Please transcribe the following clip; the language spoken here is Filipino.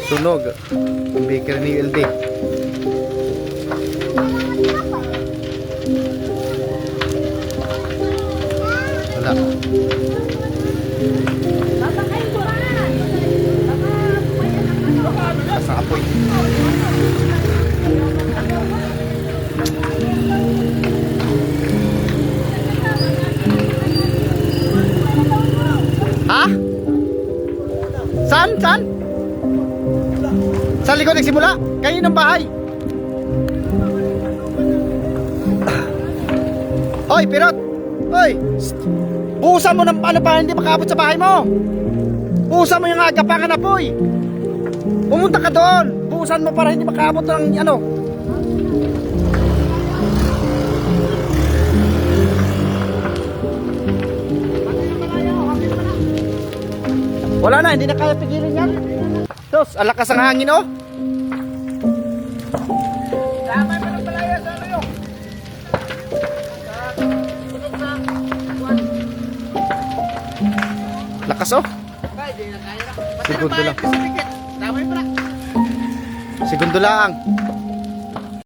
Sunog. Ang bakery ni LD. Wala. Sa apoy. Ha? Saan? Saan? Sa likod nagsimula? Kayo ng bahay? Oy, Pirot! Oy! Buhusan mo ng paano pa hindi makaabot sa bahay mo! Buhusan mo yung agapangan na poy! Pumunta ka doon! Buhusan mo para hindi makaabot ng ano! Wala na, hindi na kaya pigilin yan. Tos, alakas ang hangin oh. Damay pa ng palaya sa ano yun. Lakas oh. Segundo lang. Segundo lang.